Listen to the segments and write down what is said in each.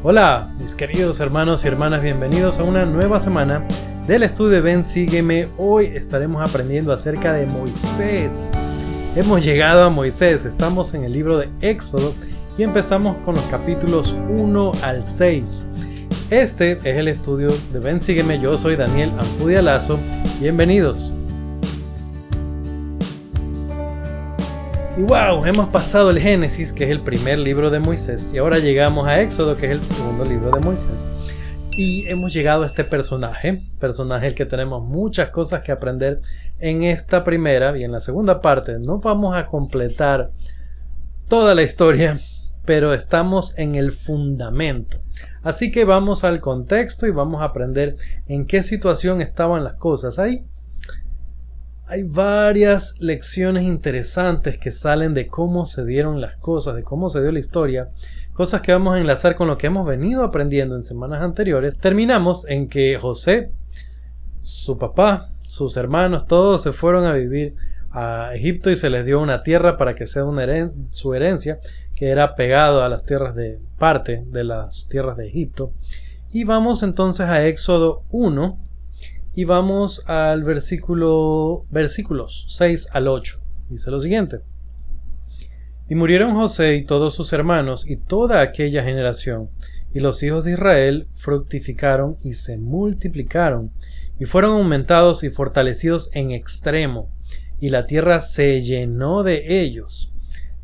Hola, mis queridos hermanos y hermanas, bienvenidos a una nueva semana del estudio de Ven, Sígueme. Hoy estaremos aprendiendo acerca de Moisés. Hemos llegado a Moisés, estamos en el libro de Éxodo y empezamos con los capítulos 1 al 6. Este es el estudio de Ven, Sígueme. Yo soy Daniel Ampudia Lazo. Bienvenidos. Y wow, hemos pasado el Génesis, que es el primer libro de Moisés, y ahora llegamos a Éxodo, que es el segundo libro de Moisés. Y hemos llegado a este personaje el que tenemos muchas cosas que aprender en esta primera y en la segunda parte. No vamos a completar toda la historia, pero estamos en el fundamento. Así que vamos al contexto y vamos a aprender en qué situación estaban las cosas ahí. Hay varias lecciones interesantes que salen de cómo se dieron las cosas, de cómo se dio la historia, cosas que vamos a enlazar con lo que hemos venido aprendiendo en semanas anteriores. Terminamos en que José, su papá, sus hermanos, todos se fueron a vivir a Egipto y se les dio una tierra para que sea su herencia, que era pegado a las tierras de parte de las tierras de Egipto. Y vamos entonces a Éxodo 1. Y vamos al versículos 6 al 8. Dice lo siguiente: Y murieron José y todos sus hermanos y toda aquella generación, y los hijos de Israel fructificaron y se multiplicaron, y fueron aumentados y fortalecidos en extremo, y la tierra se llenó de ellos.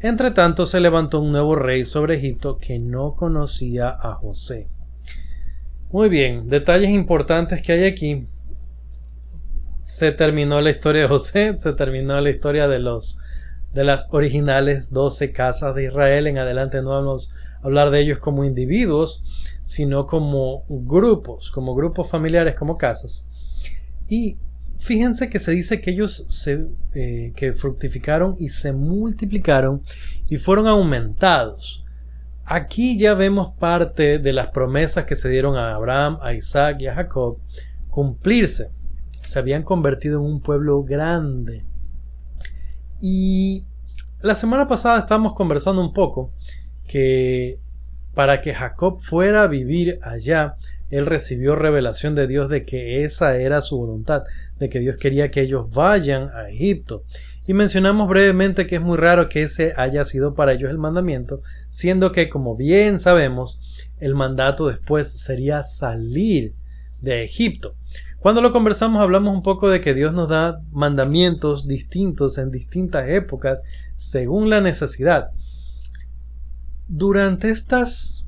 Entre tanto se levantó un nuevo rey sobre Egipto que no conocía a José. Muy bien, detalles importantes que hay aquí. Se terminó la historia de José, se terminó la historia de las originales 12 casas de Israel. En adelante no vamos a hablar de ellos como individuos, sino como grupos familiares, como casas. Y fíjense que se dice que ellos que fructificaron y se multiplicaron y fueron aumentados. Aquí ya vemos parte de las promesas que se dieron a Abraham, a Isaac y a Jacob cumplirse. Se habían convertido en un pueblo grande. Y la semana pasada estábamos conversando un poco que para que Jacob fuera a vivir allá, él recibió revelación de Dios de que esa era su voluntad, de que Dios quería que ellos vayan a Egipto. Y mencionamos brevemente que es muy raro que ese haya sido para ellos el mandamiento, siendo que, como bien sabemos, el mandato después sería salir de Egipto. Cuando lo conversamos hablamos un poco de que Dios nos da mandamientos distintos en distintas épocas según la necesidad. Durante estas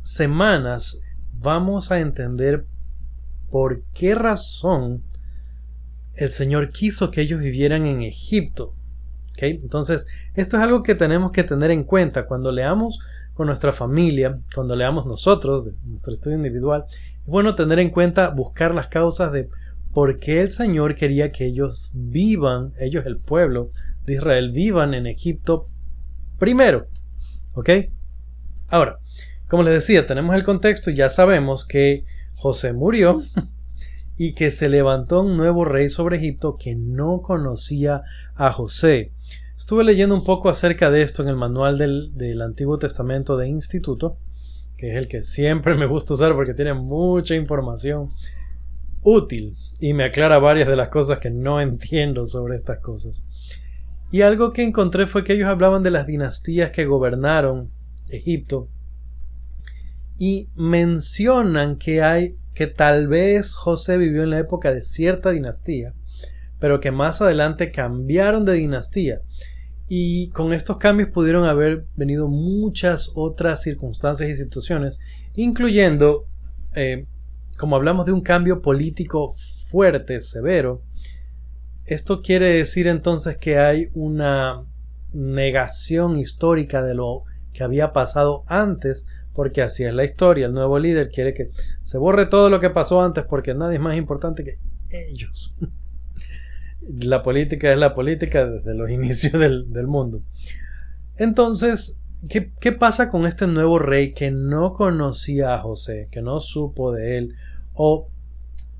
semanas vamos a entender por qué razón el Señor quiso que ellos vivieran en Egipto. ¿Okay? Entonces, esto es algo que tenemos que tener en cuenta cuando leamos con nuestra familia, cuando leamos nosotros, de nuestro estudio individual. Es bueno tener en cuenta, buscar las causas de por qué el Señor quería que ellos vivan, ellos, el pueblo de Israel, vivan en Egipto primero. ¿Ok? Ahora, como les decía, tenemos el contexto y ya sabemos que José murió y que se levantó un nuevo rey sobre Egipto que no conocía a José. Estuve leyendo un poco acerca de esto en el manual del Antiguo Testamento de Instituto, que es el que siempre me gusta usar porque tiene mucha información útil y me aclara varias de las cosas que no entiendo sobre estas cosas. Y algo que encontré fue que ellos hablaban de las dinastías que gobernaron Egipto y mencionan que tal vez José vivió en la época de cierta dinastía, pero que más adelante cambiaron de dinastía. Y con estos cambios pudieron haber venido muchas otras circunstancias y situaciones, incluyendo, como hablamos de un cambio político fuerte, severo. Esto quiere decir entonces que hay una negación histórica de lo que había pasado antes, porque así es la historia. El nuevo líder quiere que se borre todo lo que pasó antes porque nadie es más importante que ellos. La política es la política desde los inicios del mundo. Entonces, ¿qué pasa con este nuevo rey que no conocía a José, que no supo de él? O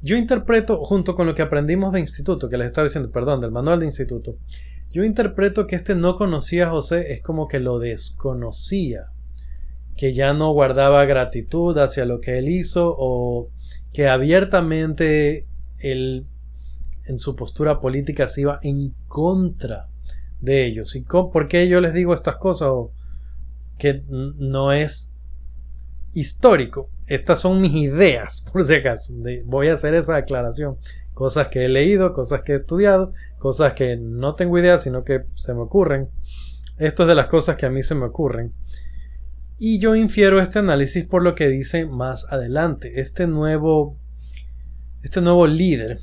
yo interpreto, junto con lo que aprendimos de instituto, que les estaba diciendo, perdón, del manual de instituto, yo interpreto que este no conocía a José es como que lo desconocía. que ya no guardaba gratitud hacia lo que él hizo, o que abiertamente él en su postura política se iba en contra de ellos. ¿Y por qué yo les digo estas cosas? Que no es histórico. Estas son mis ideas, por si acaso. Voy a hacer esa aclaración. Cosas que he leído, cosas que he estudiado, cosas que no tengo idea, sino que se me ocurren. Esto es de las cosas que a mí se me ocurren. Y yo infiero este análisis por lo que dice más adelante. Este nuevo líder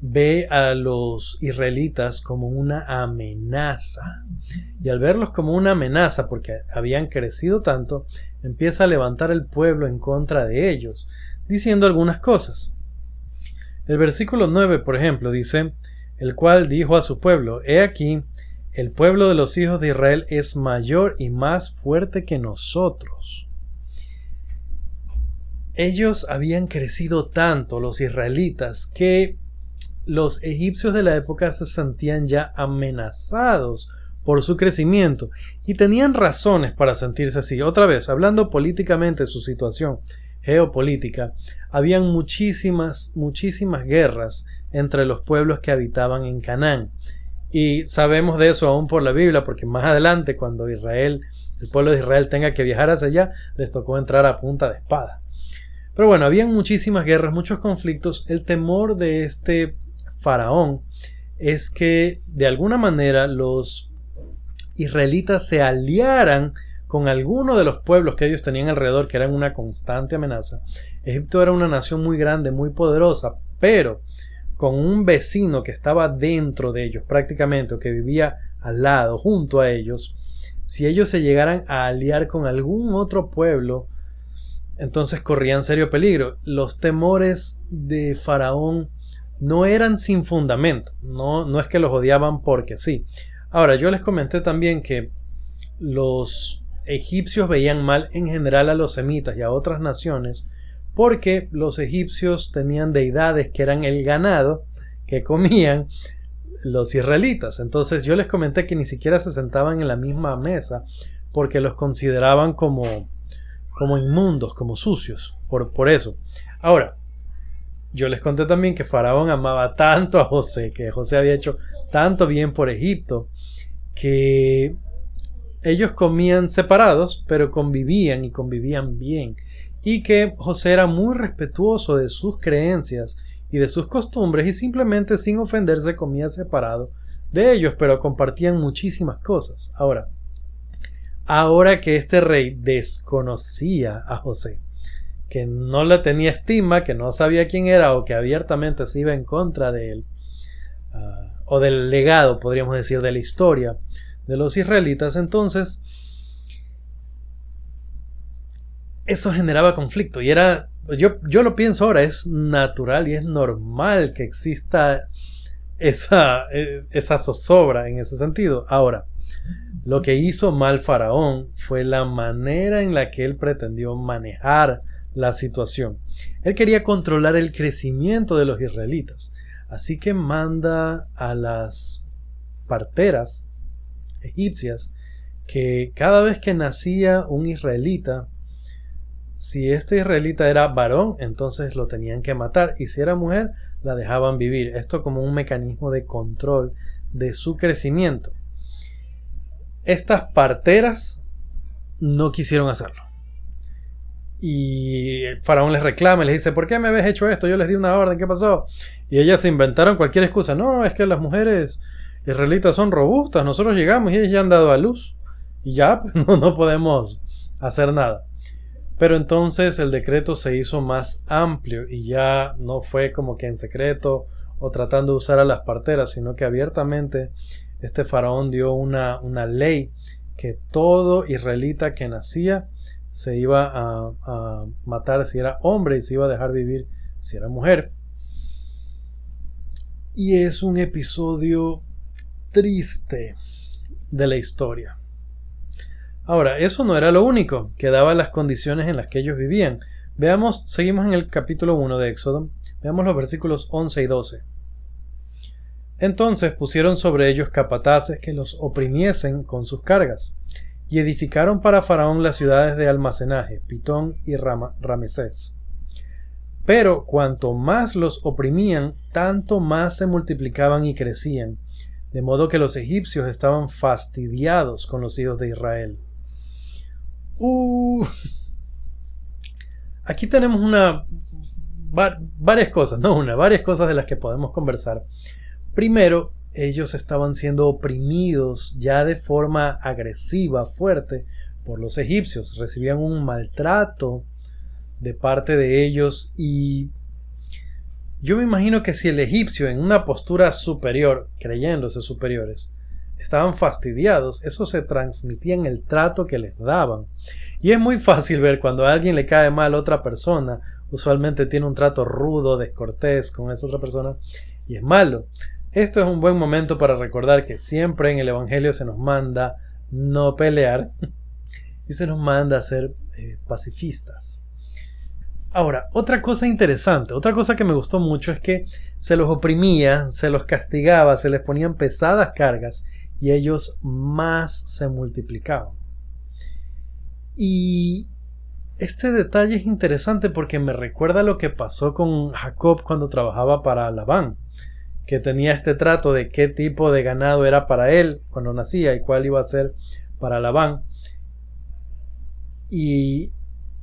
ve a los israelitas como una amenaza. Y al verlos como una amenaza, porque habían crecido tanto, empieza a levantar el pueblo en contra de ellos, diciendo algunas cosas. El versículo 9, por ejemplo, dice: el cual dijo a su pueblo: he aquí, el pueblo de los hijos de Israel es mayor y más fuerte que nosotros. Ellos habían crecido tanto, los israelitas, que los egipcios de la época se sentían ya amenazados por su crecimiento, y tenían razones para sentirse así. Otra vez, hablando políticamente de su situación geopolítica, habían muchísimas guerras entre los pueblos que habitaban en Canaán. Y sabemos de eso aún por la Biblia, porque más adelante, cuando el pueblo de Israel tenga que viajar hacia allá, les tocó entrar a punta de espada. Pero bueno, habían muchísimas guerras, muchos conflictos. El temor de este faraón es que de alguna manera los israelitas se aliaran con alguno de los pueblos que ellos tenían alrededor, que eran una constante amenaza. Egipto era una nación muy grande, muy poderosa, pero con un vecino que estaba dentro de ellos prácticamente, o que vivía al lado, junto a ellos. Si ellos se llegaran a aliar con algún otro pueblo, entonces corrían serio peligro. Los temores de Faraón no eran sin fundamento, no es que los odiaban porque sí. Ahora, yo les comenté también que los egipcios veían mal en general a los semitas y a otras naciones, porque los egipcios tenían deidades que eran el ganado que comían los israelitas. Entonces yo les comenté que ni siquiera se sentaban en la misma mesa, porque los consideraban como inmundos, como sucios, por eso. Ahora, yo les conté también que Faraón amaba tanto a José, que José había hecho tanto bien por Egipto, que ellos comían separados, pero convivían, y convivían bien. Y que José era muy respetuoso de sus creencias y de sus costumbres, y simplemente sin ofenderse comía separado de ellos, pero compartían muchísimas cosas. Ahora que este rey desconocía a José, que no le tenía estima, que no sabía quién era, o que abiertamente se iba en contra de él, o del legado, podríamos decir, de la historia de los israelitas, entonces eso generaba conflicto. Y era, yo lo pienso ahora, es natural y es normal que exista esa zozobra en ese sentido. Ahora, lo que hizo mal Faraón fue la manera en la que él pretendió manejar la situación. Él quería controlar el crecimiento de los israelitas, así que manda a las parteras egipcias que cada vez que nacía un israelita, si este israelita era varón, entonces lo tenían que matar, y si era mujer, la dejaban vivir. Esto como un mecanismo de control de su crecimiento. Estas parteras no quisieron hacerlo, y el faraón les reclama y les dice: ¿por qué me habéis hecho esto? Yo les di una orden, ¿qué pasó? Y ellas se inventaron cualquier excusa. No, es que las mujeres israelitas son robustas, nosotros llegamos y ellas ya han dado a luz, y ya pues, no podemos hacer nada. Pero entonces el decreto se hizo más amplio, y ya no fue como que en secreto o tratando de usar a las parteras, sino que abiertamente este faraón dio una ley que todo israelita que nacía se iba a matar si era hombre, y se iba a dejar vivir si era mujer. Y es un episodio triste de la historia. Ahora, eso no era lo único, que daba las condiciones en las que ellos vivían. Seguimos en el capítulo 1 de Éxodo. Veamos los versículos 11 y 12. Entonces pusieron sobre ellos capataces que los oprimiesen con sus cargas, y edificaron para Faraón las ciudades de almacenaje, Pitón y Ramesés. Pero cuanto más los oprimían, tanto más se multiplicaban y crecían, de modo que los egipcios estaban fastidiados con los hijos de Israel. Aquí tenemos varias cosas de las que podemos conversar. Primero, ellos estaban siendo oprimidos ya de forma agresiva, fuerte, por los egipcios. Recibían un maltrato de parte de ellos y yo me imagino que si el egipcio en una postura superior, creyéndose superiores, estaban fastidiados, eso se transmitía en el trato que les daban. Y es muy fácil ver cuando a alguien le cae mal a otra persona, usualmente tiene un trato rudo, descortés con esa otra persona y es malo. Esto es un buen momento para recordar que siempre en el Evangelio se nos manda no pelear y se nos manda a ser pacifistas. Ahora, otra cosa interesante, otra cosa que me gustó mucho es que se los oprimía, se los castigaba, se les ponían pesadas cargas y ellos más se multiplicaban. Y este detalle es interesante porque me recuerda lo que pasó con Jacob cuando trabajaba para Labán, que tenía este trato de qué tipo de ganado era para él cuando nacía y cuál iba a ser para Labán. Y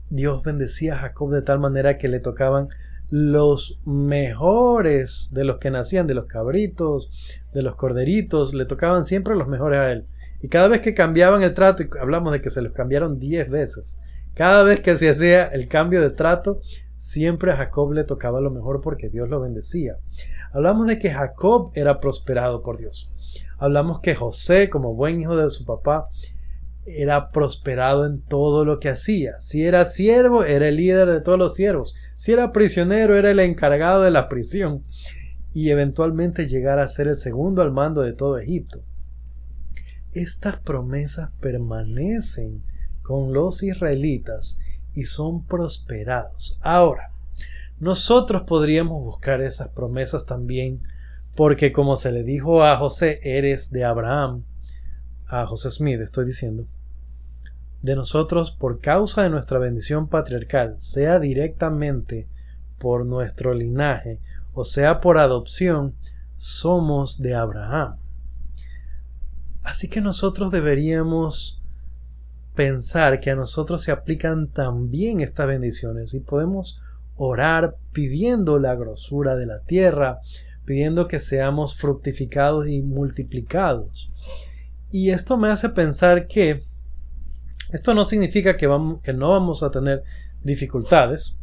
Dios bendecía a Jacob de tal manera que le tocaban los mejores de los que nacían, de los cabritos, de los corderitos, le tocaban siempre los mejores a él. Y cada vez que cambiaban el trato, y hablamos de que se los cambiaron 10 veces, cada vez que se hacía el cambio de trato, siempre a Jacob le tocaba lo mejor porque Dios lo bendecía. Hablamos de que Jacob era prosperado por Dios. Hablamos que José, como buen hijo de su papá, era prosperado en todo lo que hacía. Si era siervo, era el líder de todos los siervos. Si era prisionero, era el encargado de la prisión. Y eventualmente llegar a ser el segundo al mando de todo Egipto. Estas promesas permanecen con los israelitas y son prosperados. Ahora, nosotros podríamos buscar esas promesas también, porque como se le dijo a José, eres de Abraham, a José Smith estoy diciendo, de nosotros por causa de nuestra bendición patriarcal, sea directamente por nuestro linaje o sea por adopción, somos de Abraham. Así que nosotros deberíamos pensar que a nosotros se aplican también estas bendiciones y podemos orar pidiendo la grosura de la tierra, pidiendo que seamos fructificados y multiplicados. Y esto me hace pensar que esto no significa que no vamos a tener dificultades,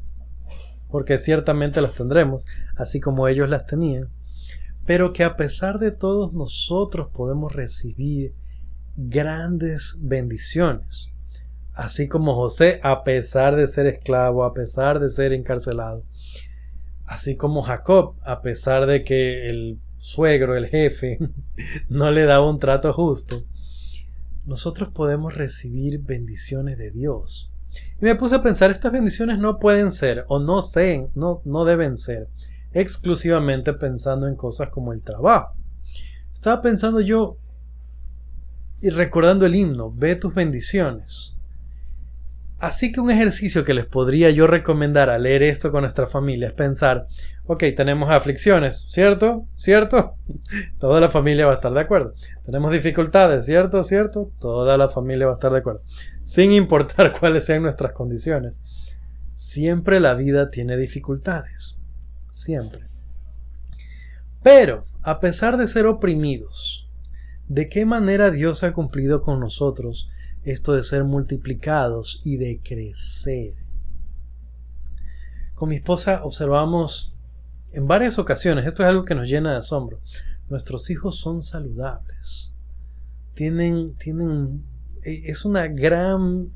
porque ciertamente las tendremos, así como ellos las tenían, pero que a pesar de todo nosotros podemos recibir grandes bendiciones, así como José, a pesar de ser esclavo, a pesar de ser encarcelado, así como Jacob, a pesar de que el suegro, el jefe, no le daba un trato justo, nosotros podemos recibir bendiciones de Dios. Y me puse a pensar, estas bendiciones no pueden ser, o no deben ser, exclusivamente pensando en cosas como el trabajo. Estaba pensando yo y recordando el himno, ve tus bendiciones. Así que un ejercicio que les podría yo recomendar al leer esto con nuestra familia es pensar, ok, tenemos aflicciones, ¿cierto? ¿Cierto? Toda la familia va a estar de acuerdo. Tenemos dificultades, ¿cierto? ¿Cierto? Toda la familia va a estar de acuerdo. Sin importar cuáles sean nuestras condiciones. Siempre la vida tiene dificultades. Siempre. Pero, a pesar de ser oprimidos, ¿de qué manera Dios ha cumplido con nosotros esto de ser multiplicados y de crecer? Con mi esposa observamos en varias ocasiones, esto es algo que nos llena de asombro, nuestros hijos son saludables. Es una gran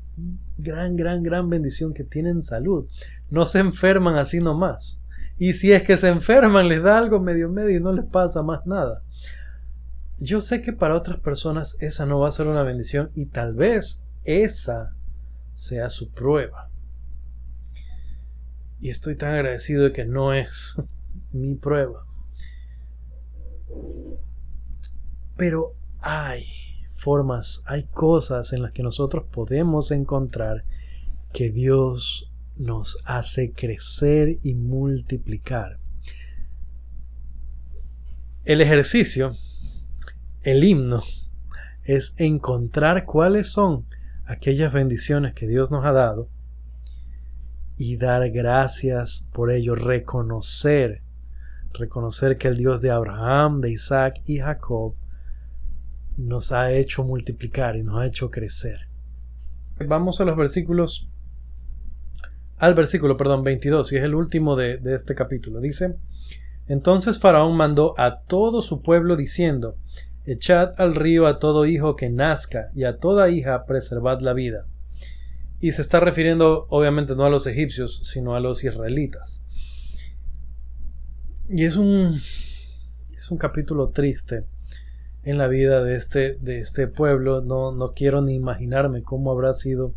bendición que tienen salud. No se enferman así nomás. Y si es que se enferman, les da algo medio y no les pasa más nada. Yo sé que para otras personas esa no va a ser una bendición y tal vez esa sea su prueba. Y estoy tan agradecido de que no es mi prueba. Pero hay formas, hay cosas en las que nosotros podemos encontrar que Dios nos hace crecer y multiplicar. El ejercicio, el himno, es encontrar cuáles son aquellas bendiciones que Dios nos ha dado y dar gracias por ello, reconocer que el Dios de Abraham, de Isaac y Jacob nos ha hecho multiplicar y nos ha hecho crecer. Vamos a los versículos, al versículo 22, y es el último de este capítulo. Dice: entonces Faraón mandó a todo su pueblo diciendo: echad al río a todo hijo que nazca, y a toda hija preservad la vida. Y se está refiriendo obviamente no a los egipcios, sino a los israelitas. Y es un capítulo triste en la vida de este pueblo. No quiero ni imaginarme cómo habrá sido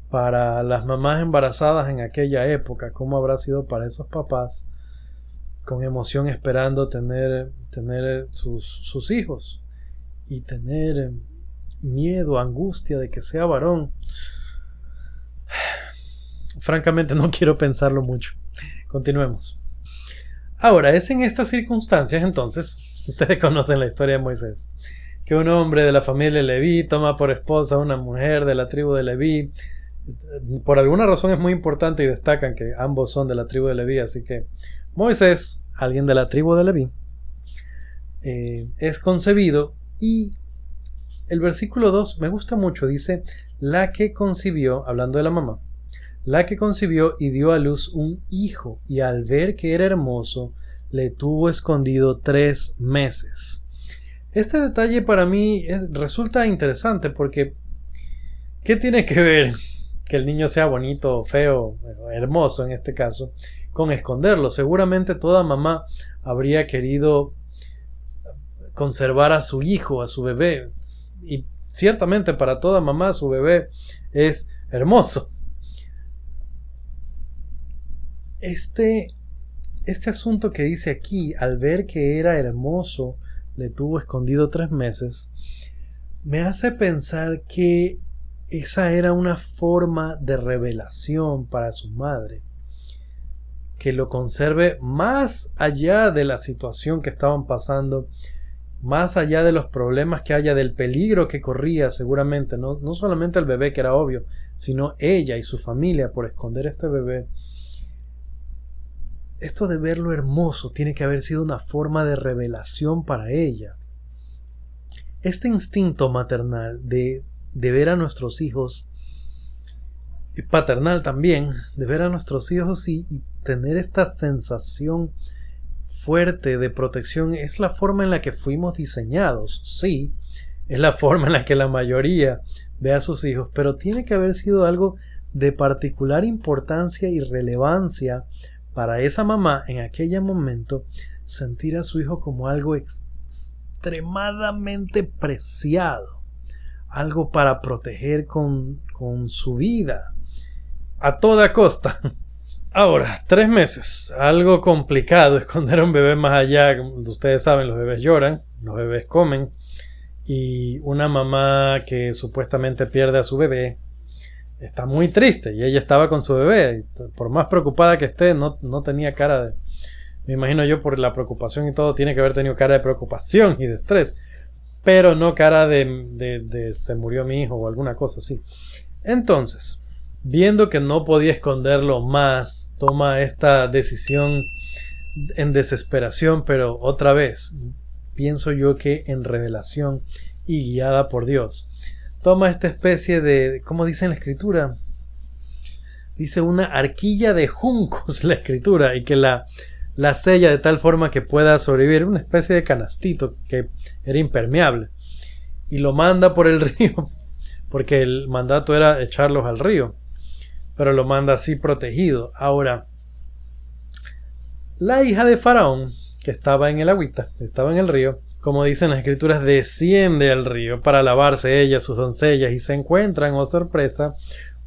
para las mamás embarazadas en aquella época, cómo habrá sido para esos papás con emoción esperando tener sus hijos, y tener miedo, angustia de que sea varón. Francamente no quiero pensarlo mucho. Continuemos. Ahora, es en estas circunstancias entonces, ustedes conocen la historia de Moisés, que un hombre de la familia de Leví toma por esposa a una mujer de la tribu de Leví. Por alguna razón es muy importante y destacan que ambos son de la tribu de Leví, así que Moisés, alguien de la tribu de Leví, es concebido, y el versículo 2 me gusta mucho. Dice: la que concibió, hablando de la mamá, la que concibió y dio a luz un hijo, y al ver que era hermoso, le tuvo escondido 3 meses. Este detalle para mí resulta interesante, porque ¿qué tiene que ver que el niño sea bonito, feo, hermoso en este caso, con esconderlo? Seguramente toda mamá habría querido conservar a su hijo, a su bebé, y ciertamente para toda mamá su bebé es hermoso. Este asunto que dice aquí, al ver que era hermoso, le tuvo escondido 3 meses, me hace pensar que esa era una forma de revelación para su madre, que lo conserve más allá de la situación que estaban pasando, más allá de los problemas que haya, del peligro que corría seguramente, no solamente el bebé, que era obvio, sino ella y su familia por esconder este bebé. Esto de verlo hermoso tiene que haber sido una forma de revelación para ella. Este instinto maternal de ver a nuestros hijos, y paternal también, de ver a nuestros hijos y tener esta sensación fuerte de protección, es la forma en la que fuimos diseñados. Sí, es la forma en la que la mayoría ve a sus hijos, pero tiene que haber sido algo de particular importancia y relevancia para esa mamá en aquel momento, sentir a su hijo como algo extremadamente preciado, algo para proteger con su vida a toda costa. Ahora, 3 meses, algo complicado esconder a un bebé más allá. Ustedes saben, los bebés lloran, los bebés comen, y una mamá que supuestamente pierde a su bebé está muy triste, y ella estaba con su bebé, y por más preocupada que esté, no tenía cara de... Me imagino yo, por la preocupación y todo, tiene que haber tenido cara de preocupación y de estrés, pero no cara de se murió mi hijo o alguna cosa así. Entonces, viendo que no podía esconderlo más, toma esta decisión en desesperación, pero otra vez, pienso yo que en revelación y guiada por Dios. Toma esta especie de, ¿cómo dice en la escritura? Dice una arquilla de juncos la escritura, y que la sella de tal forma que pueda sobrevivir, una especie de canastito que era impermeable, y lo manda por el río, porque el mandato era echarlos al río, pero lo manda así protegido. Ahora, la hija de Faraón, que estaba en el agüita, estaba en el río, como dicen las escrituras, desciende al río para lavarse ella, sus doncellas, y se encuentran, oh sorpresa,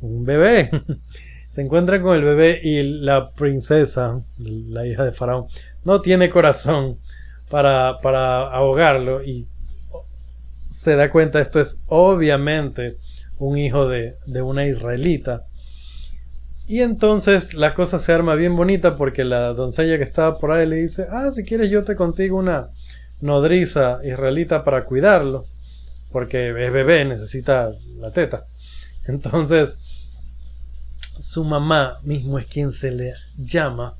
un bebé. Se encuentran con el bebé, y la princesa, la hija de Faraón, no tiene corazón para ahogarlo, y se da cuenta, esto es obviamente un hijo de una israelita. Y entonces la cosa se arma bien bonita porque la doncella que estaba por ahí le dice, si quieres yo te consigo una nodriza israelita para cuidarlo, porque es bebé, necesita la teta. Entonces su mamá mismo es quien se le llama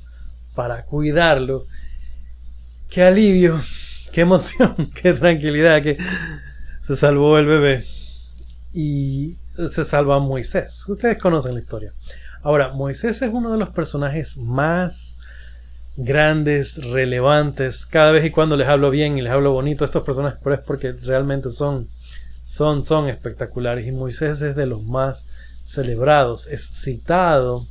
para cuidarlo. Qué alivio, qué emoción, qué tranquilidad, que se salvó el bebé y se salva Moisés. Ustedes conocen la historia. Ahora, Moisés es uno de los personajes más grandes, relevantes. Cada vez y cuando les hablo bien y les hablo bonito a estos personajes, pero es porque realmente son espectaculares. Y Moisés es de los más celebrados. Es citado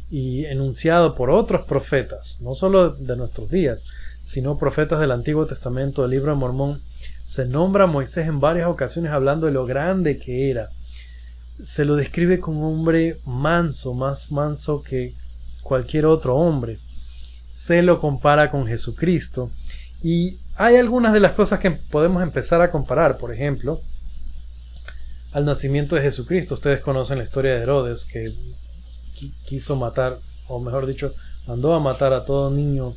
y enunciado por otros profetas, no solo de nuestros días, sino profetas del Antiguo Testamento, del Libro de Mormón. Se nombra a Moisés en varias ocasiones hablando de lo grande que era. Se lo describe como un hombre manso, más manso que cualquier otro hombre. Se lo compara con Jesucristo. Y hay algunas de las cosas que podemos empezar a comparar. Por ejemplo, al nacimiento de Jesucristo. Ustedes conocen la historia de Herodes, que quiso matar, o mejor dicho, mandó a matar a todo niño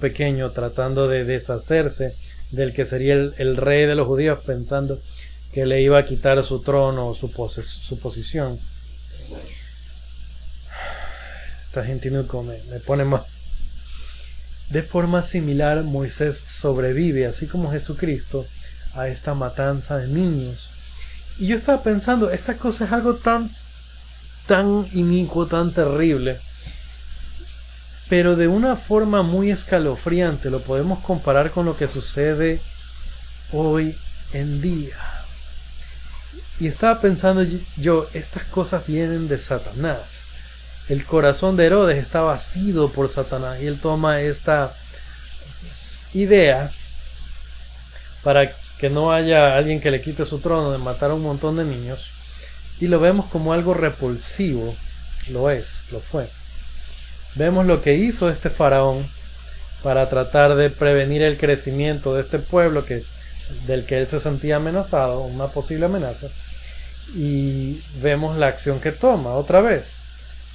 pequeño, tratando de deshacerse del que sería el rey de los judíos, pensando que le iba a quitar su trono o su posición. Esta gente me pone más. De forma similar, Moisés sobrevive, así como Jesucristo, a esta matanza de niños. Y yo estaba pensando, esta cosa es algo tan inicuo, tan terrible, pero de una forma muy escalofriante. Lo podemos comparar con lo que sucede hoy en día. Y estaba pensando yo, estas cosas vienen de Satanás. El corazón de Herodes estaba asido por Satanás y él toma esta idea para que no haya alguien que le quite su trono de matar a un montón de niños, y lo vemos como algo repulsivo. Lo fue. Vemos lo que hizo este faraón para tratar de prevenir el crecimiento de este pueblo del que él se sentía amenazado, una posible amenaza, y vemos la acción que toma otra vez.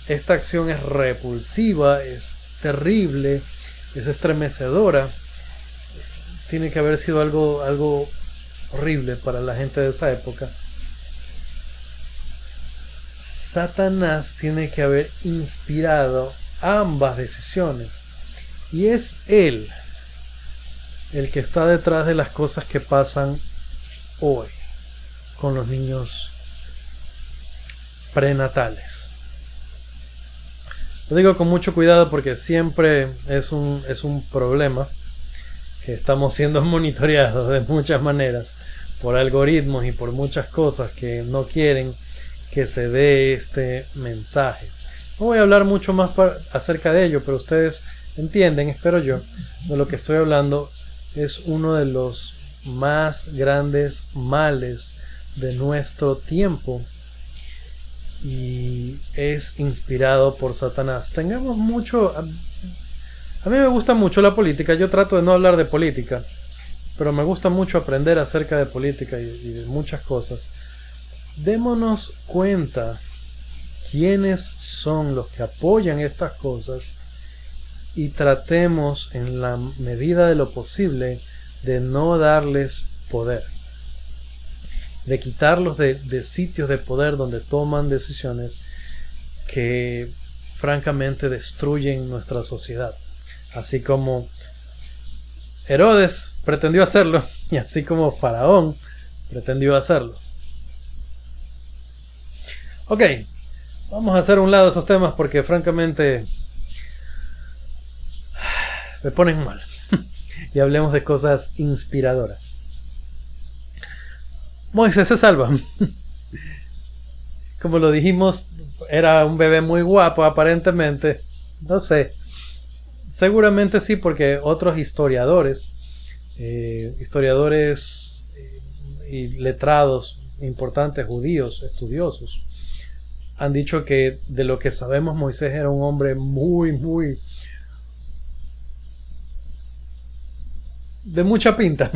Esta acción es repulsiva, es terrible, es estremecedora. Tiene que haber sido algo horrible para la gente de esa época. Satanás tiene que haber inspirado ambas decisiones. Y es él el que está detrás de las cosas que pasan hoy con los niños prenatales. Lo digo con mucho cuidado porque siempre es un problema que estamos siendo monitoreados de muchas maneras por algoritmos y por muchas cosas que no quieren que se dé este mensaje. No voy a hablar mucho más acerca de ello, pero ustedes entienden, espero yo, de lo que estoy hablando. Es uno de los más grandes males de nuestro tiempo y es inspirado por Satanás. Tengamos mucho... A mí me gusta mucho la política. Yo trato de no hablar de política, pero me gusta mucho aprender acerca de política y de muchas cosas. Démonos cuenta quiénes son los que apoyan estas cosas y tratemos en la medida de lo posible de no darles poder, de quitarlos de sitios de poder donde toman decisiones que francamente destruyen nuestra sociedad. Así como Herodes pretendió hacerlo y así como Faraón pretendió hacerlo. Ok, vamos a hacer a un lado esos temas porque francamente me ponen mal. Y hablemos de cosas inspiradoras. Moisés se salva. Como lo dijimos, era un bebé muy guapo aparentemente. No sé. Seguramente sí, porque otros historiadores y letrados importantes judíos, estudiosos, han dicho que de lo que sabemos Moisés era un hombre muy de mucha pinta.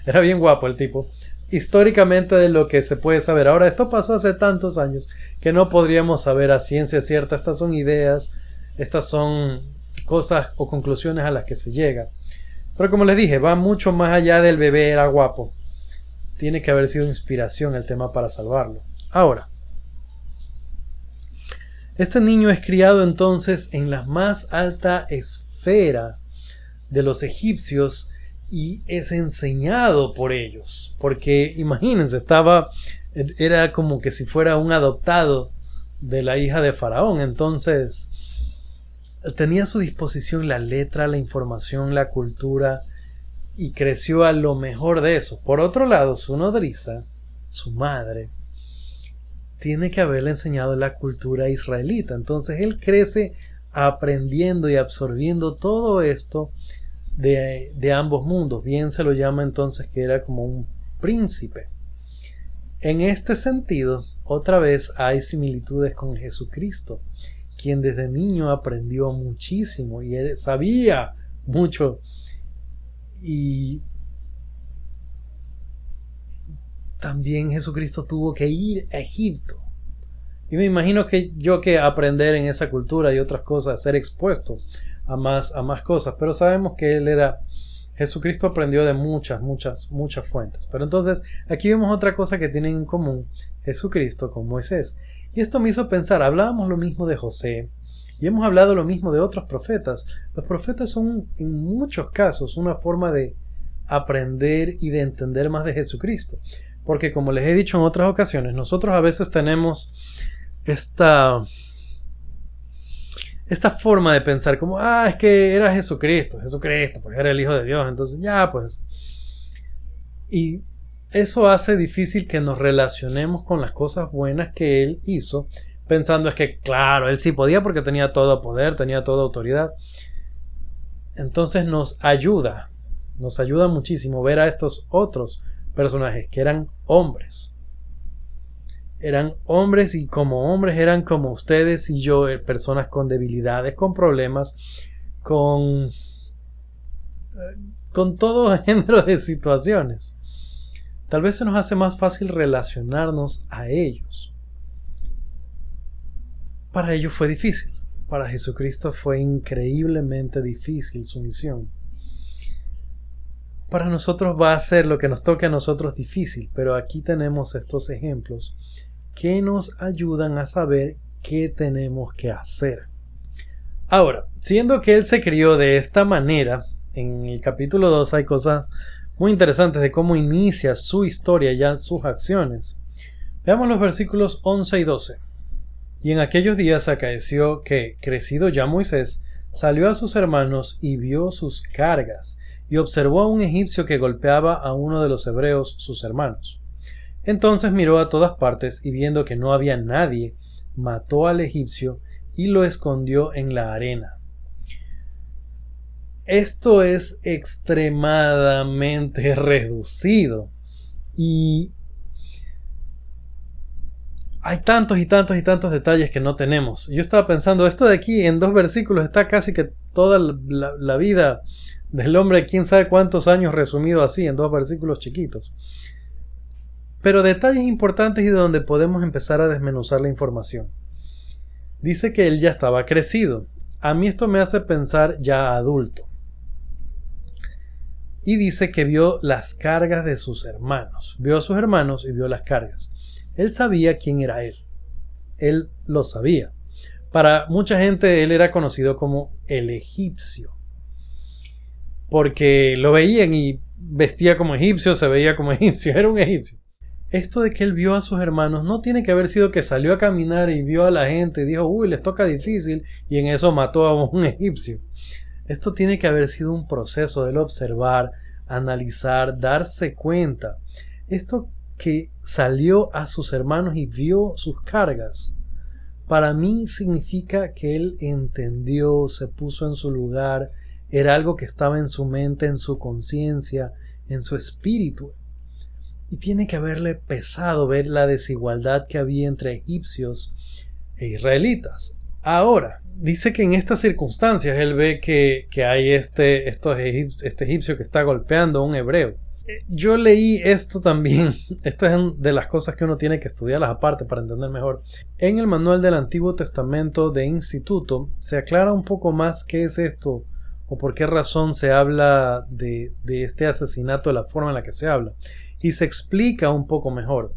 Era bien guapo el tipo. Históricamente, de lo que se puede saber. Ahora, esto pasó hace tantos años que no podríamos saber a ciencia cierta. Estas son ideas, estas son cosas o conclusiones a las que se llega. Pero como les dije, va mucho más allá del bebé era guapo. Tiene que haber sido inspiración el tema para salvarlo. Ahora, este niño es criado entonces en la más alta esfera de los egipcios y es enseñado por ellos. Porque imagínense, era como que si fuera un adoptado de la hija de Faraón. Entonces tenía a su disposición la letra, la información, la cultura, y creció a lo mejor de eso. Por otro lado, su nodriza, su madre, tiene que haberle enseñado la cultura israelita. Entonces él crece aprendiendo y absorbiendo todo esto de ambos mundos. Bien se lo llama entonces que era como un príncipe. En este sentido, otra vez hay similitudes con Jesucristo, quien desde niño aprendió muchísimo y él sabía mucho. Y también Jesucristo tuvo que ir a Egipto. Y me imagino que aprender en esa cultura y otras cosas, ser expuesto a más cosas. Pero sabemos que Jesucristo aprendió de muchas fuentes. Pero entonces aquí vemos otra cosa que tienen en común Jesucristo con Moisés. Y esto me hizo pensar, hablábamos lo mismo de José. Y hemos hablado lo mismo de otros profetas. Los profetas son en muchos casos una forma de aprender y de entender más de Jesucristo. Porque como les he dicho en otras ocasiones, nosotros a veces tenemos esta forma de pensar como, es que era Jesucristo, pues era el Hijo de Dios, entonces ya pues. Y eso hace difícil que nos relacionemos con las cosas buenas que Él hizo, pensando es que claro, Él sí podía porque tenía todo poder, tenía toda autoridad. Entonces nos ayuda muchísimo ver a estos otros personajes que eran hombres. Eran hombres y como hombres eran como ustedes y yo, personas con debilidades, con problemas, con todo género de situaciones. Tal vez se nos hace más fácil relacionarnos a ellos. Para ellos fue difícil. Para Jesucristo fue increíblemente difícil su misión. Para nosotros va a ser lo que nos toque a nosotros difícil, pero aquí tenemos estos ejemplos que nos ayudan a saber qué tenemos que hacer. Ahora, siendo que él se crió de esta manera, en el capítulo 2 hay cosas muy interesantes de cómo inicia su historia, ya sus acciones. Veamos los versículos 11 y 12. Y en aquellos días acaeció que, crecido ya Moisés, salió a sus hermanos y vio sus cargas, y observó a un egipcio que golpeaba a uno de los hebreos, sus hermanos. Entonces miró a todas partes y viendo que no había nadie, mató al egipcio y lo escondió en la arena. Esto es extremadamente reducido y hay tantos detalles que no tenemos. Yo estaba pensando, esto de aquí en 2 versículos está casi que toda la vida del hombre, quién sabe cuántos años resumido así en 2 versículos chiquitos. Pero detalles importantes y de donde podemos empezar a desmenuzar la información. Dice que él ya estaba crecido. A mí esto me hace pensar ya adulto. Y dice que vio las cargas de sus hermanos. Vio a sus hermanos y vio las cargas. Él sabía quién era él. Él lo sabía. Para mucha gente él era conocido como el egipcio. Porque lo veían y vestía como egipcio, se veía como egipcio, era un egipcio. Esto de que él vio a sus hermanos no tiene que haber sido que salió a caminar y vio a la gente y dijo, uy, les toca difícil, y en eso mató a un egipcio. Esto tiene que haber sido un proceso de observar, analizar, darse cuenta. Esto que salió a sus hermanos y vio sus cargas, para mí significa que él entendió, se puso en su lugar, era algo que estaba en su mente, en su conciencia, en su espíritu. Y tiene que haberle pesado ver la desigualdad que había entre egipcios e israelitas. Ahora, dice que en estas circunstancias él ve que hay este egipcio que está golpeando a un hebreo. Yo leí esto también, esto es de las cosas que uno tiene que estudiarlas aparte para entender mejor. En el manual del Antiguo Testamento de Instituto se aclara un poco más qué es esto o por qué razón se habla de este asesinato de la forma en la que se habla. Y se explica un poco mejor.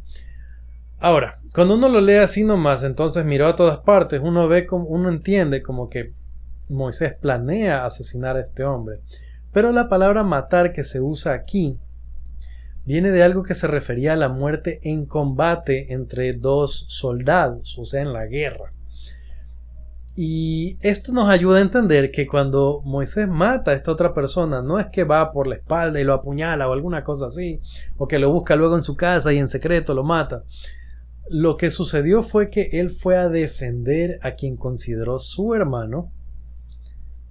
Ahora, cuando uno lo lee así nomás, entonces miró a todas partes, uno entiende como que Moisés planea asesinar a este hombre. Pero la palabra matar que se usa aquí viene de algo que se refería a la muerte en combate entre dos soldados, o sea, en la guerra. Y esto nos ayuda a entender que cuando Moisés mata a esta otra persona, no es que va por la espalda y lo apuñala o alguna cosa así, o que lo busca luego en su casa y en secreto lo mata. Lo que sucedió fue que él fue a defender a quien consideró su hermano,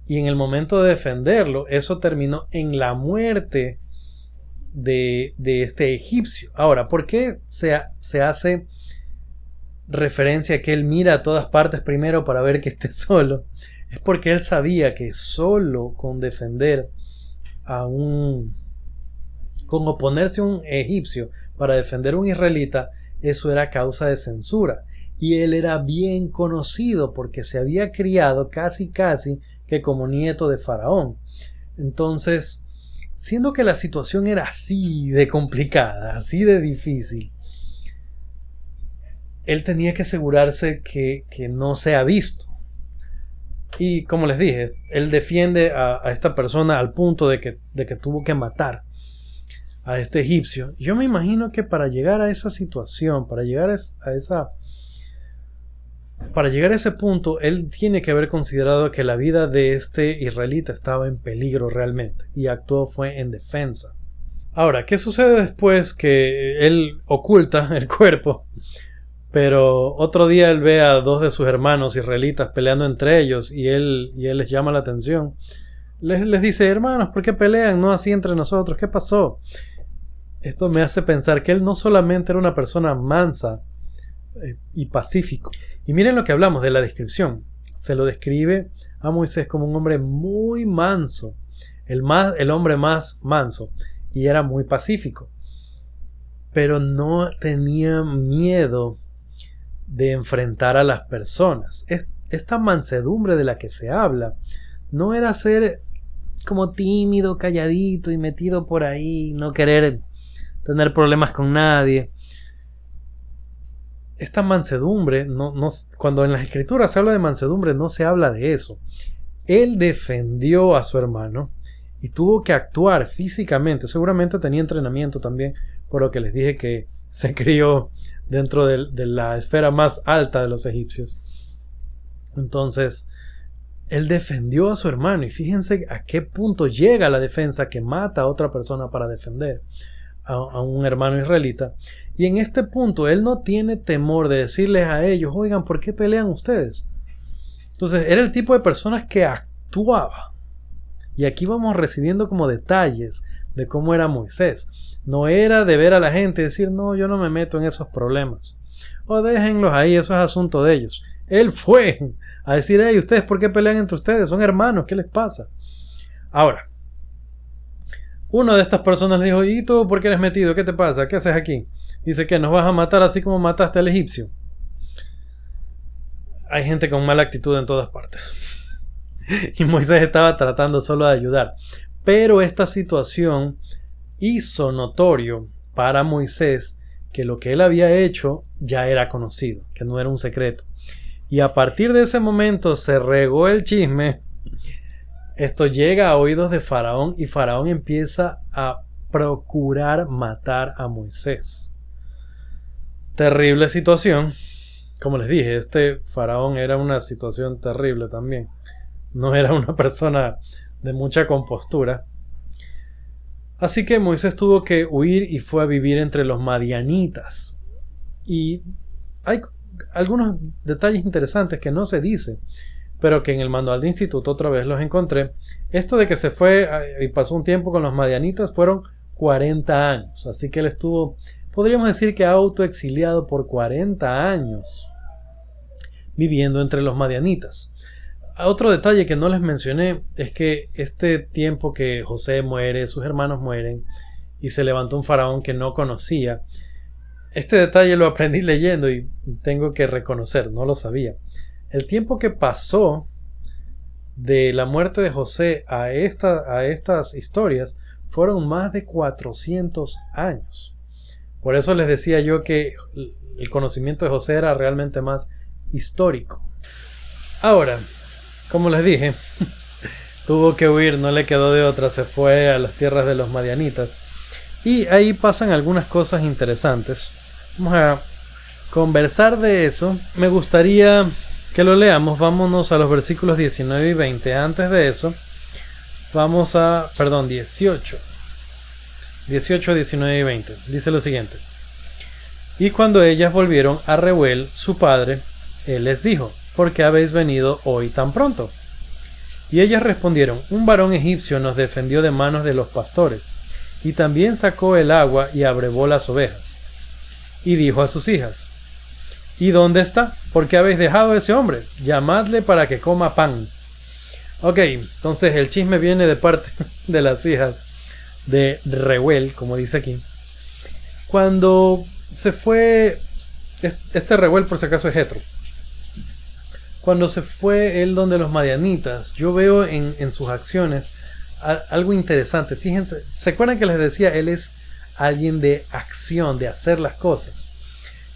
y en el momento de defenderlo, eso terminó en la muerte de este egipcio. Ahora, ¿por qué se hace referencia a que él mira a todas partes primero para ver que esté solo? Es porque él sabía que solo con defender con oponerse a un egipcio para defender a un israelita, eso era causa de censura. Y él era bien conocido porque se había criado casi que como nieto de Faraón. Entonces, siendo que la situación era así de complicada, así de difícil, él tenía que asegurarse que no sea visto. Y como les dije, él defiende a esta persona al punto de que tuvo que matar a este egipcio. Yo me imagino que para llegar a esa situación, para llegar a ese punto, él tiene que haber considerado que la vida de este israelita estaba en peligro realmente, y actuó fue en defensa. Ahora, ¿qué sucede después? Que él oculta el cuerpo, pero otro día él ve a dos de sus hermanos israelitas peleando entre ellos, y él les llama la atención. Les dice: hermanos, ¿por qué pelean? No así entre nosotros, ¿qué pasó? Esto me hace pensar que él no solamente era una persona mansa y pacífico. Y miren lo que hablamos de la descripción. Se lo describe a Moisés como un hombre muy manso, el hombre más manso, y era muy pacífico, pero no tenía miedo de enfrentar a las personas. Esta mansedumbre de la que se habla no era ser como tímido, calladito y metido por ahí, no querer tener problemas con nadie. Esta mansedumbre, cuando en las escrituras se habla de mansedumbre, no se habla de eso. Él defendió a su hermano y tuvo que actuar físicamente. Seguramente tenía entrenamiento también, por lo que les dije que se crió dentro de la esfera más alta de los egipcios. Entonces, él defendió a su hermano, y fíjense a qué punto llega la defensa, que mata a otra persona para defender a un hermano israelita. Y en este punto él no tiene temor de decirles a ellos: oigan, ¿por qué pelean ustedes? Entonces era el tipo de personas que actuaba. Y aquí vamos recibiendo como detalles de cómo era Moisés. No era de ver a la gente y decir: no, yo no me meto en esos problemas, o déjenlos ahí, eso es asunto de ellos. Él fue a decir: hey, ¿ustedes por qué pelean entre ustedes? Son hermanos, ¿qué les pasa? Ahora, una de estas personas le dijo: ¿y tú por qué eres metido? ¿Qué te pasa? ¿Qué haces aquí? Dice: que nos vas a matar así como mataste al egipcio. Hay gente con mala actitud en todas partes. Y Moisés estaba tratando solo de ayudar. Pero esta situación hizo notorio para Moisés que lo que él había hecho ya era conocido, que no era un secreto. Y a partir de ese momento se regó el chisme. Esto llega a oídos de Faraón, y Faraón empieza a procurar matar a Moisés. Terrible situación. Como les dije, este Faraón era una situación terrible también. No era una persona de mucha compostura. Así que Moisés tuvo que huir y fue a vivir entre los madianitas. Y hay algunos detalles interesantes que no se dice, pero que en el manual de instituto otra vez los encontré. Esto de que se fue y pasó un tiempo con los madianitas fueron 40 años. Así que él estuvo, podríamos decir que autoexiliado por 40 años. viviendo entre los madianitas. Otro detalle que no les mencioné es que este tiempo que José muere, sus hermanos mueren y se levantó un faraón que no conocía. Este detalle lo aprendí leyendo y tengo que reconocer, no lo sabía. El tiempo que pasó de la muerte de José a estas historias fueron más de 400 años. Por eso les decía yo que el conocimiento de José era realmente más histórico. Ahora, como les dije, tuvo que huir, no le quedó de otra, se fue a las tierras de los madianitas. Y ahí pasan algunas cosas interesantes. Vamos a conversar de eso. Me gustaría que lo leamos. Vámonos a los versículos 19 y 20. Antes de eso, vamos a... 18. 18, 19 y 20. Dice lo siguiente. Y cuando ellas volvieron a Reuel, su padre, él les dijo: ¿por qué habéis venido hoy tan pronto? Y ellas respondieron: un varón egipcio nos defendió de manos de los pastores, y también sacó el agua y abrevó las ovejas. Y dijo a sus hijas: ¿y dónde está? ¿Por qué habéis dejado a ese hombre? Llamadle para que coma pan. Ok, entonces el chisme viene de parte de las hijas de Reuel, como dice aquí. Cuando se fue, este Reuel por si acaso es Jetro. Cuando se fue él donde los madianitas, yo veo en sus acciones algo interesante. Fíjense, ¿se acuerdan que les decía? Él es alguien de acción, de hacer las cosas.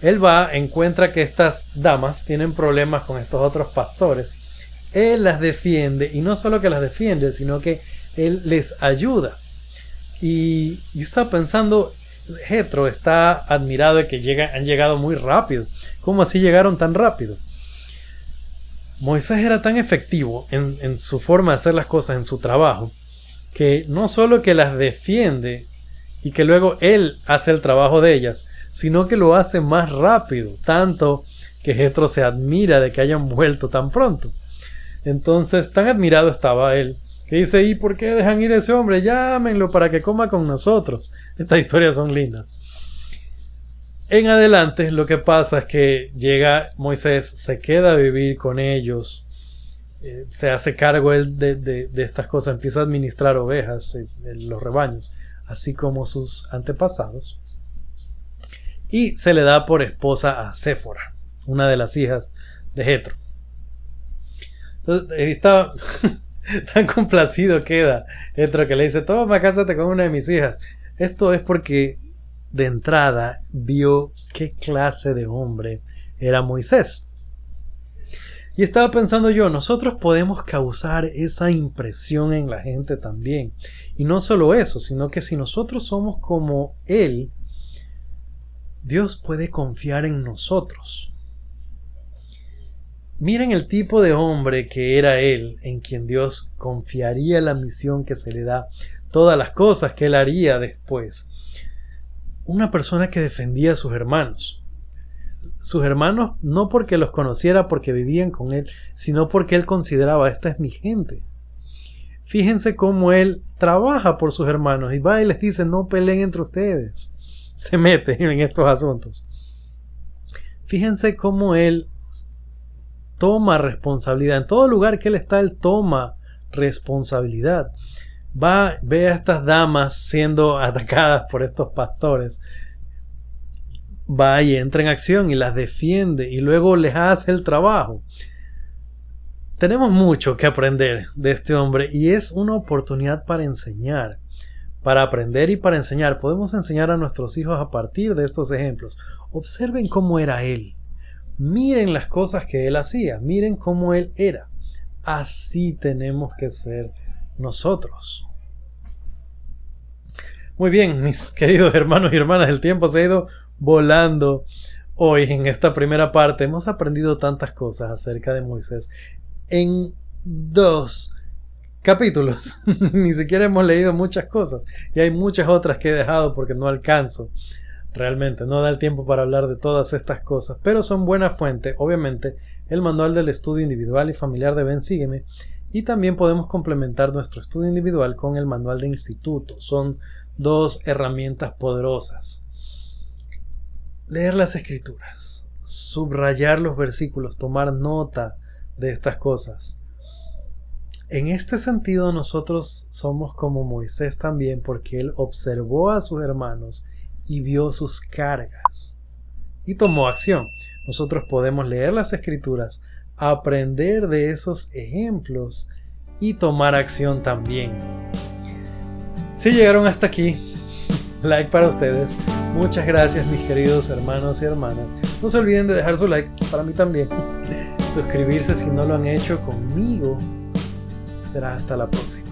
Él va, encuentra que estas damas tienen problemas con estos otros pastores. Él las defiende, y no solo que las defiende, sino que él les ayuda. Y yo estaba pensando, Jetro está admirado de que han llegado muy rápido. ¿Cómo así llegaron tan rápido? Moisés era tan efectivo en su forma de hacer las cosas, en su trabajo, que no solo que las defiende y que luego él hace el trabajo de ellas, sino que lo hace más rápido, tanto que Jetro se admira de que hayan vuelto tan pronto. Entonces, tan admirado estaba él, que dice: ¿y por qué dejan ir a ese hombre? Llámenlo para que coma con nosotros. Estas historias son lindas. En adelante lo que pasa es que llega Moisés, se queda a vivir con ellos, se hace cargo él de estas cosas, empieza a administrar ovejas, los rebaños, así como sus antepasados, y se le da por esposa a Séfora, una de las hijas de Jetro. Entonces está tan complacido queda Jetro que le dice: toma, cásate con una de mis hijas. Esto es porque de entrada vio qué clase de hombre era Moisés. Y estaba pensando yo, nosotros podemos causar esa impresión en la gente también. Y no solo eso, sino que si nosotros somos como él, Dios puede confiar en nosotros. Miren el tipo de hombre que era él, en quien Dios confiaría la misión que se le da, todas las cosas que él haría después. Una persona que defendía a sus hermanos. Sus hermanos no porque los conociera, porque vivían con él, sino porque él consideraba: esta es mi gente. Fíjense cómo él trabaja por sus hermanos y va y les dice: no peleen entre ustedes. Se mete en estos asuntos. Fíjense cómo él toma responsabilidad. En todo lugar que él está, él toma responsabilidad. Ve a estas damas siendo atacadas por estos pastores. Va y entra en acción y las defiende y luego les hace el trabajo. Tenemos mucho que aprender de este hombre y es una oportunidad para enseñar, para aprender y para enseñar. Podemos enseñar a nuestros hijos a partir de estos ejemplos. Observen cómo era él. Miren las cosas que él hacía. Miren cómo él era. Así tenemos que ser nosotros. Muy bien, mis queridos hermanos y hermanas, el tiempo se ha ido volando hoy en esta primera parte. Hemos aprendido tantas cosas acerca de Moisés en 2 capítulos. Ni siquiera hemos leído muchas cosas y hay muchas otras que he dejado porque no alcanzo. Realmente no da el tiempo para hablar de todas estas cosas, pero son buena fuente, obviamente, el manual del estudio individual y familiar de Ven Sígueme, y también podemos complementar nuestro estudio individual con el manual de instituto. Son 2 herramientas poderosas. Leer las escrituras, subrayar los versículos, tomar nota de estas cosas. En este sentido nosotros somos como Moisés también, porque él observó a sus hermanos y vio sus cargas y tomó acción. Nosotros podemos leer las Escrituras, aprender de esos ejemplos y tomar acción también. Si llegaron hasta aquí, like para ustedes. Muchas gracias, mis queridos hermanos y hermanas. No se olviden de dejar su like, para mí también. Suscribirse si no lo han hecho conmigo. Será hasta la próxima.